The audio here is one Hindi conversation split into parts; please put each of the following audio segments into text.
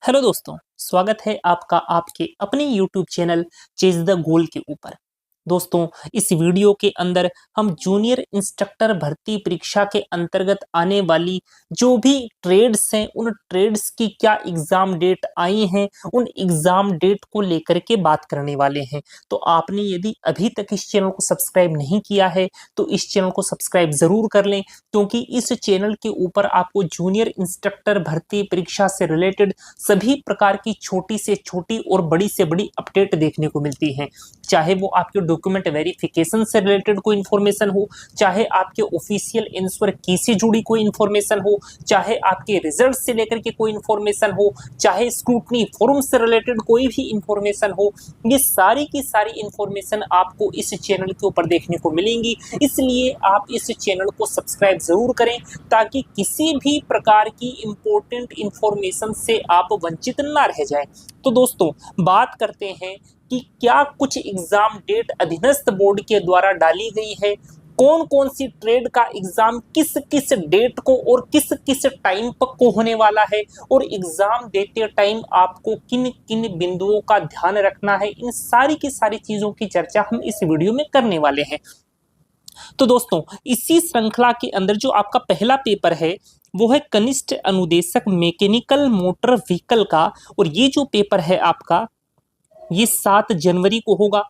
हेलो दोस्तों, स्वागत है आपका आपके अपने YouTube channel chase the goal के ऊपर। दोस्तों, इस वीडियो के अंदर हम जूनियर इंस्ट्रक्टर भर्ती परीक्षा के अंतर्गत आने वाली जो भी ट्रेड्स हैं, उन ट्रेड्स की क्या एग्जाम डेट आई हैं, उन एग्जाम डेट को लेकर के बात करने वाले हैं। तो आपने यदि अभी तक इस चैनल को सब्सक्राइब नहीं किया है तो इस चैनल को सब्सक्राइब जरूर कर लें, क्योंकि इस चैनल के ऊपर आपको जूनियर इंस्ट्रक्टर भर्ती परीक्षा से रिलेटेड सभी प्रकार की छोटी से छोटी और बड़ी से बड़ी अपडेट देखने को मिलती हैं। चाहे वो आपके डॉक्यूमेंट वेरिफिकेशन से रिलेटेड कोई इन्फॉर्मेशन हो, चाहे आपके ऑफिशियल आंसर की से जुड़ी कोई इन्फॉर्मेशन हो, चाहे आपके रिजल्ट से लेकर के कोई इन्फॉर्मेशन हो, चाहे स्क्रूटनी फॉर्म से रिलेटेड कोई भी इन्फॉर्मेशन हो, ये सारी की सारी इन्फॉर्मेशन आपको इस चैनल के ऊपर देखने को मिलेंगी। इसलिए आप इस चैनल को सब्सक्राइब जरूर करें ताकि किसी भी प्रकार की इंपॉर्टेंट इन्फॉर्मेशन से आप वंचित ना रह जाएं। तो दोस्तों, बात करते हैं कि क्या कुछ एग्जाम डेट अधीनस्थ बोर्ड के द्वारा डाली गई है, कौन कौन सी ट्रेड का एग्जाम किस किस डेट को और किस किस टाइम पर को होने वाला है, और एग्जाम देते टाइम आपको किन किन बिंदुओं का ध्यान रखना है। इन सारी की सारी चीजों की चर्चा हम इस वीडियो में करने वाले हैं। तो दोस्तों, इसी श्रृंखला के अंदर जो आपका पहला पेपर है वो है कनिष्ठ अनुदेशक मैकेनिकल मोटर व्हीकल का, और ये जो पेपर है आपका ये 7 जनवरी को होगा।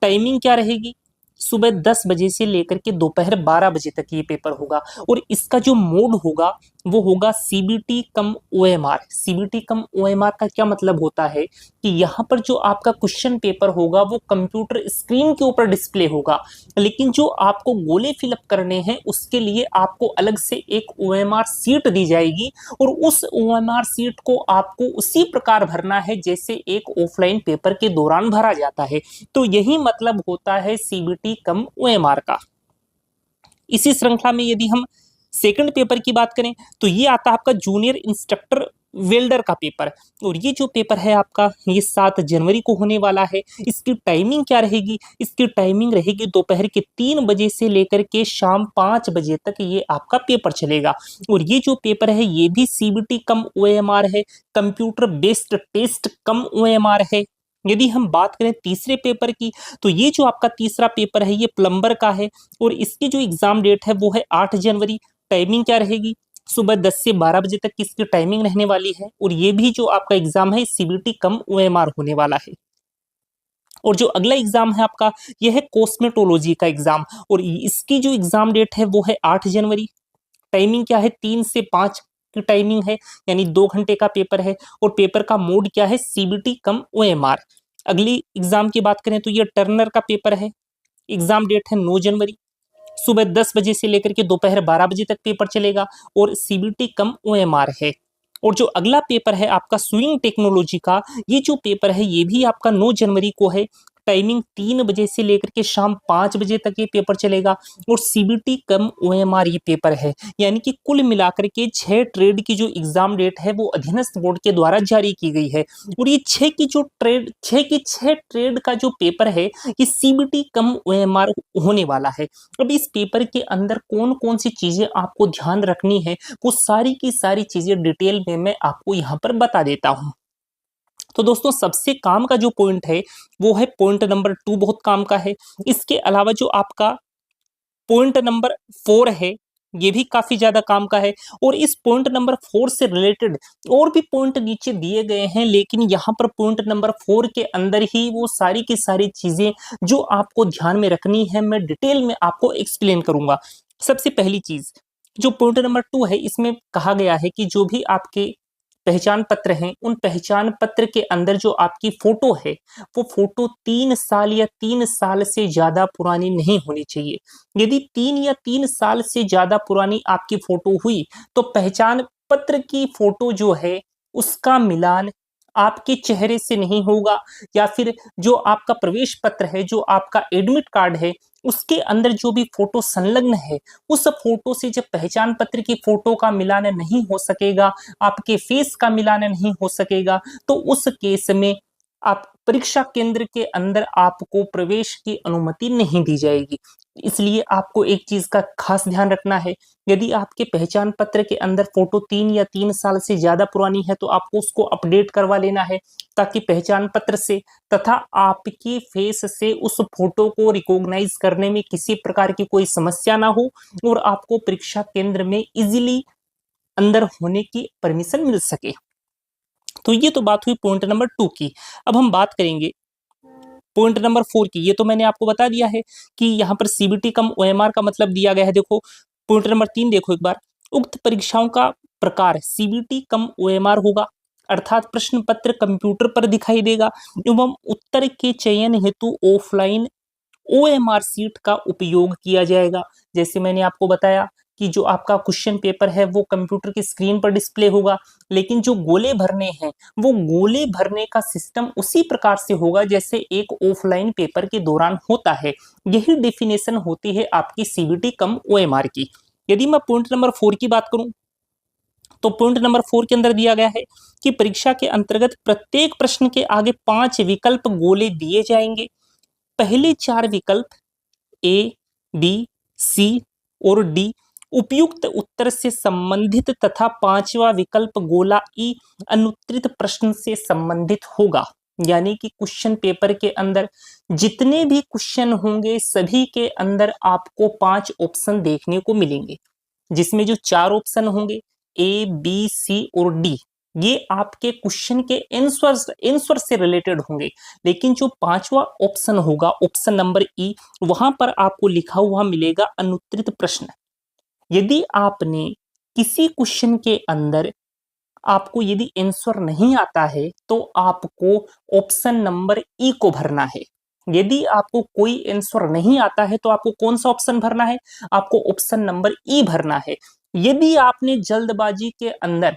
टाइमिंग क्या रहेगी? सुबह 10 बजे से लेकर के दोपहर 12 बजे तक ये पेपर होगा, और इसका जो मोड होगा वो होगा सीबीटी कम ओएमआर। सीबीटी कम ओएमआर का क्या मतलब होता है कि यहाँ पर जो आपका क्वेश्चन पेपर होगा वो कंप्यूटर स्क्रीन के ऊपर डिस्प्ले होगा, लेकिन जो आपको गोले फिलअप करने हैं उसके लिए आपको अलग से एक ओएमआर सीट दी जाएगी, और उस ओएमआर सीट को आपको उसी प्रकार भरना है जैसे एक ऑफलाइन पेपर के दौरान भरा जाता है। तो यही मतलब होता है सीबीटी कम ओएमआर का। इसी श्रृंखला में यदि हम सेकंड पेपर की बात करें तो ये आता है आपका जूनियर इंस्ट्रक्टर वेल्डर का पेपर, और ये जो पेपर है आपका ये 7 जनवरी को होने वाला है। इसकी टाइमिंग क्या रहेगी? इसकी टाइमिंग रहेगी दोपहर के 3 बजे से लेकर के शाम 5 बजे तक ये आपका पेपर चलेगा। और ये जो पेपर है ये भी सीबीटी कम ओएमआर है, कंप्यूटर बेस्ड टेस्ट कम ओएमआर है। यदि हम बात करें तीसरे पेपर की तो ये जो आपका तीसरा पेपर है ये प्लम्बर का है, और इसकी जो एग्जाम डेट है वो है 8 जनवरी। टाइमिंग क्या रहेगी? सुबह 10 से 12 बजे तक की इसकी टाइमिंग रहने वाली है, और ये भी जो आपका एग्जाम है सीबीटी कम ओएमआर होने वाला है। और जो अगला एग्जाम है आपका यह है कॉस्मेटोलॉजी का एग्जाम, और इसकी जो एग्जाम डेट है वो है 8 जनवरी। टाइमिंग क्या है? 3 से 5 की टाइमिंग है, यानी 2 घंटे का पेपर है, और पेपर का मोड क्या है? सीबीटी कम ओएमआर। अगली एग्जाम की बात करें तो ये टर्नर का पेपर है। एग्जाम डेट है 9 जनवरी। सुबह 10 बजे से लेकर के दोपहर 12 बजे तक पेपर चलेगा, और सीबीटी कम ओएमआर है। और जो अगला पेपर है आपका स्विंग टेक्नोलॉजी का, ये जो पेपर है ये भी आपका 9 जनवरी को है। टाइमिंग 3 बजे से लेकर के शाम 5 बजे तक ये पेपर चलेगा, और सीबीटी कम ओएमआर ये पेपर है। यानी कि कुल मिलाकर के 6 ट्रेड की जो एग्जाम डेट है वो अधीनस्थ बोर्ड के द्वारा जारी की गई है, और ये 6 ट्रेड का जो पेपर है ये सीबीटी कम ओएमआर होने वाला है। अब इस पेपर के अंदर कौन कौन सी चीजें आपको ध्यान रखनी है वो सारी की सारी चीजें डिटेल में मैं आपको यहाँ पर बता देता हूँ। तो दोस्तों, सबसे काम का जो पॉइंट है वो है पॉइंट नंबर 2, बहुत काम का है। इसके अलावा जो आपका पॉइंट नंबर 4 है ये भी काफी ज्यादा काम का है, और इस पॉइंट नंबर 4 से रिलेटेड और भी पॉइंट नीचे दिए गए हैं, लेकिन यहाँ पर पॉइंट नंबर 4 के अंदर ही वो सारी की सारी चीजें जो आपको ध्यान में रखनी है मैं डिटेल में आपको एक्सप्लेन करूंगा। सबसे पहली चीज, जो पॉइंट नंबर 2 है इसमें कहा गया है कि जो भी आपके पहचान पत्र हैं उन पहचान पत्र के अंदर जो आपकी फोटो है वो फोटो 3 साल या 3 साल से ज्यादा पुरानी नहीं होनी चाहिए। यदि 3 या 3 साल से ज्यादा पुरानी आपकी फोटो हुई तो पहचान पत्र की फोटो जो है उसका मिलान आपके चेहरे से नहीं होगा, या फिर जो आपका प्रवेश पत्र है, जो आपका एडमिट कार्ड है, उसके अंदर जो भी फोटो संलग्न है उस फोटो से जब पहचान पत्र की फोटो का मिलान नहीं हो सकेगा, आपके फेस का मिलान नहीं हो सकेगा, तो उस केस में आप परीक्षा केंद्र के अंदर आपको प्रवेश की अनुमति नहीं दी जाएगी। इसलिए आपको एक चीज का खास ध्यान रखना है, यदि आपके पहचान पत्र के अंदर फोटो 3 या 3 साल से ज्यादा पुरानी है तो आपको उसको अपडेट करवा लेना है, ताकि पहचान पत्र से तथा आपके फेस से उस फोटो को रिकॉग्नाइज करने में किसी प्रकार की कोई समस्या ना हो और आपको परीक्षा केंद्र में इजीली अंदर होने की परमिशन मिल सके। तो ये तो बात हुई पॉइंट नंबर 2 की। अब हम बात करेंगे पॉइंट नंबर 4 की। ये तो मैंने आपको बता दिया है कि यहाँ पर सीबीटी कम ओएमआर का मतलब दिया गया है। देखो पॉइंट नंबर 3 देखो एक बार, उक्त परीक्षाओं का प्रकार सीबीटी कम ओएमआर होगा, अर्थात प्रश्न पत्र कंप्यूटर पर दिखाई देगा एवं उत्तर के चयन हेतु ऑफलाइन ओएमआर सीट का उपयोग किया जाएगा। जैसे मैंने आपको बताया कि जो आपका क्वेश्चन पेपर है वो कंप्यूटर की स्क्रीन पर डिस्प्ले होगा, लेकिन जो गोले भरने हैं वो गोले भरने का सिस्टम उसी प्रकार से होगा जैसे एक ऑफलाइन पेपर के दौरान होता है। यही डेफिनेशन होती है आपकी सीबीटी कम ओएमआर की। यदि मैं पॉइंट नंबर 4 की बात करूं तो पॉइंट नंबर 4 के अंदर दिया गया है कि परीक्षा के अंतर्गत प्रत्येक प्रश्न के आगे 5 विकल्प गोले दिए जाएंगे। पहले 4 विकल्प ए, बी, सी और डी उपयुक्त उत्तर से संबंधित तथा 5वां विकल्प गोला ई अनुत्तरित प्रश्न से संबंधित होगा। यानी कि क्वेश्चन पेपर के अंदर जितने भी क्वेश्चन होंगे सभी के अंदर आपको 5 ऑप्शन देखने को मिलेंगे, जिसमें जो 4 ऑप्शन होंगे ए, बी, सी और डी ये आपके क्वेश्चन के आंसर से रिलेटेड होंगे, लेकिन जो 5वां ऑप्शन होगा ऑप्शन नंबर ई, वहां पर आपको लिखा हुआ मिलेगा अनुत्तरित प्रश्न। यदि आपने किसी क्वेश्चन के अंदर आपको यदि आंसर नहीं आता है तो आपको ऑप्शन नंबर ई को भरना है। यदि आपको कोई आंसर नहीं आता है तो आपको कौन सा ऑप्शन भरना है? आपको ऑप्शन नंबर ई भरना है। यदि आपने जल्दबाजी के अंदर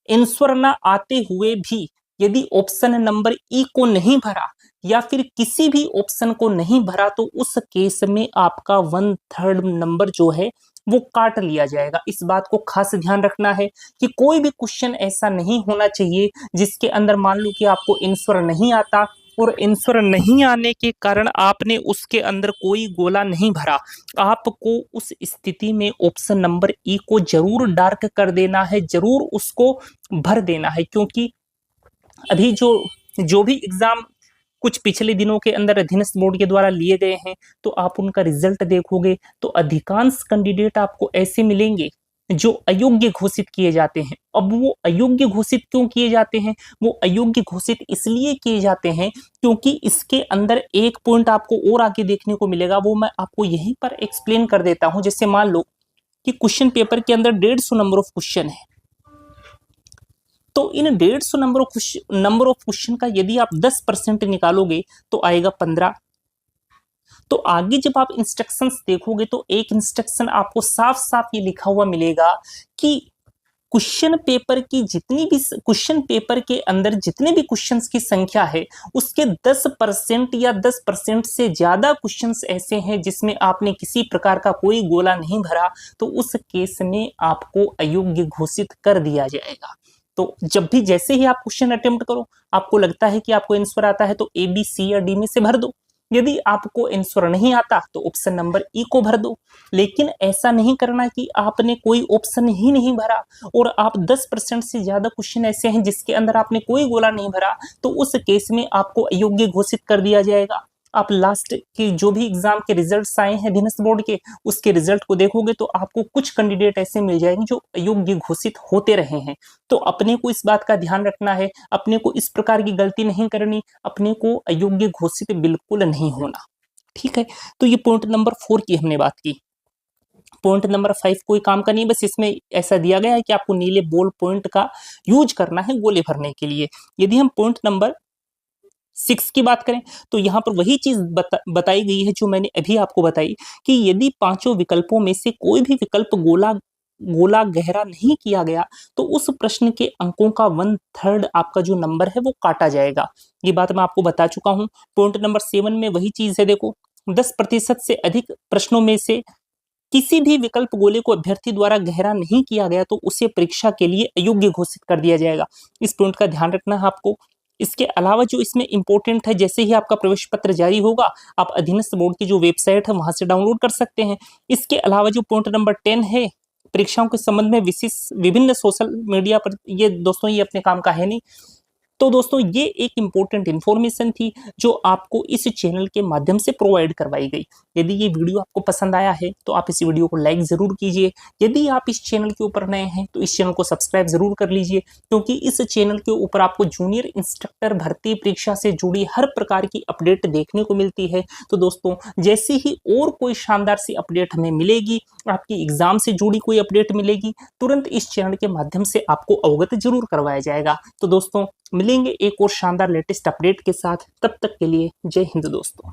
आंसर ना आते हुए भी यदि ऑप्शन नंबर ई को नहीं भरा या फिर किसी भी ऑप्शन को नहीं भरा तो उस केस में आपका 1/3 नंबर जो है वो काट लिया जाएगा। इस बात को खास ध्यान रखना है कि कोई भी क्वेश्चन ऐसा नहीं होना चाहिए जिसके अंदर मान लो कि आपको आंसर नहीं आता और आंसर नहीं आने के कारण आपने उसके अंदर कोई गोला नहीं भरा। आपको उस स्थिति में ऑप्शन नंबर ई को जरूर डार्क कर देना है, जरूर उसको भर देना है, क्योंकि अभी जो भी एग्जाम कुछ पिछले दिनों के अंदर अधीनस्थ बोर्ड के द्वारा लिए गए हैं तो आप उनका रिजल्ट देखोगे तो अधिकांश कैंडिडेट आपको ऐसे मिलेंगे जो अयोग्य घोषित किए जाते हैं। अब वो अयोग्य घोषित क्यों किए जाते हैं? वो अयोग्य घोषित इसलिए किए जाते हैं क्योंकि इसके अंदर एक पॉइंट आपको और आगे देखने को मिलेगा, वो मैं आपको यहीं पर एक्सप्लेन कर देता हूं। जैसे मान लो कि क्वेश्चन पेपर के अंदर 150 नंबर ऑफ क्वेश्चन है, तो इन 150 नंबर ऑफ क्वेश्चन का यदि आप 10% निकालोगे तो आएगा 15। तो आगे जब आप इंस्ट्रक्शंस देखोगे तो एक इंस्ट्रक्शन आपको साफ साफ ये लिखा हुआ मिलेगा कि क्वेश्चन पेपर की जितनी भी क्वेश्चन पेपर के अंदर जितने भी क्वेश्चंस की संख्या है उसके 10% या 10% से ज्यादा क्वेश्चंस ऐसे हैं जिसमें आपने किसी प्रकार का कोई गोला नहीं भरा, तो उस केस में आपको अयोग्य घोषित कर दिया जाएगा। तो जब भी जैसे ही आप क्वेश्चन अटेम्प्ट करो आपको लगता है कि आपको आंसर आता है तो ए, बी, सी या डी में से भर दो। यदि आपको आंसर नहीं आता तो ऑप्शन नंबर ई को भर दो। लेकिन ऐसा नहीं करना कि आपने कोई ऑप्शन ही नहीं भरा और आप 10% से ज्यादा क्वेश्चन ऐसे हैं जिसके अंदर आपने कोई गोला नहीं भरा, तो उस केस में आपको अयोग्य घोषित कर दिया जाएगा। आप लास्ट के जो भी एग्जाम के रिजल्ट्स आए हैं अधीनस्थ बोर्ड के, उसके रिजल्ट को देखोगे तो आपको कुछ कैंडिडेट ऐसे मिल जाएंगे जो अयोग्य घोषित होते रहे हैं। तो अपने को इस बात का ध्यान रखना है, अपने को इस प्रकार की गलती नहीं करनी, अपने को अयोग्य घोषित बिल्कुल नहीं होना। ठीक है, तो ये पॉइंट नंबर 4 की हमने बात की। पॉइंट नंबर 5 कोई काम का नहीं, बस इसमें ऐसा दिया गया है कि आपको नीले बॉल पॉइंट का यूज करना है गोले भरने के लिए। यदि हम पॉइंट नंबर 6 की बात करें तो यहां पर वही चीज बताई गई है जो मैंने अभी आपको बताई कि यदि 5 विकल्पों में से कोई भी विकल्प गोला गहरा नहीं किया गया तो उस प्रश्न के अंकों का 1/3 आपका जो नंबर है वो काटा जाएगा। ये बात मैं आपको बता चुका हूं। पॉइंट नंबर 7 में वही चीज है, देखो 10% से अधिक प्रश्नों में से किसी भी विकल्प गोले को अभ्यर्थी द्वारा गहरा नहीं किया गया तो उसे परीक्षा के लिए अयोग्य घोषित कर दिया जाएगा। इस पॉइंट का ध्यान रखना है आपको। इसके अलावा जो इसमें इंपॉर्टेंट है, जैसे ही आपका प्रवेश पत्र जारी होगा आप अधीनस्थ बोर्ड की जो वेबसाइट है वहां से डाउनलोड कर सकते हैं। इसके अलावा जो पॉइंट नंबर 10 है, परीक्षाओं के संबंध में विशेष विभिन्न सोशल मीडिया पर, ये दोस्तों ये अपने काम का है नहीं। तो दोस्तों ये एक इंपॉर्टेंट इन्फॉर्मेशन थी जो आपको इस चैनल के माध्यम से प्रोवाइड करवाई गई। यदि ये वीडियो आपको पसंद आया है तो आप इस वीडियो को लाइक जरूर कीजिए। यदि आप इस चैनल के ऊपर नए हैं तो इस चैनल को सब्सक्राइब जरूर कर लीजिए, क्योंकि इस चैनल के ऊपर आपको जूनियर इंस्ट्रक्टर भर्ती परीक्षा से जुड़ी हर प्रकार की अपडेट देखने को मिलती है। तो दोस्तों जैसे ही और कोई शानदार सी अपडेट हमें मिलेगी, आपकी एग्जाम से जुड़ी कोई अपडेट मिलेगी, तुरंत इस चैनल के माध्यम से आपको अवगत जरूर करवाया जाएगा। तो दोस्तों मिलेंगे एक और शानदार लेटेस्ट अपडेट के साथ, तब तक के लिए जय हिंद दोस्तों।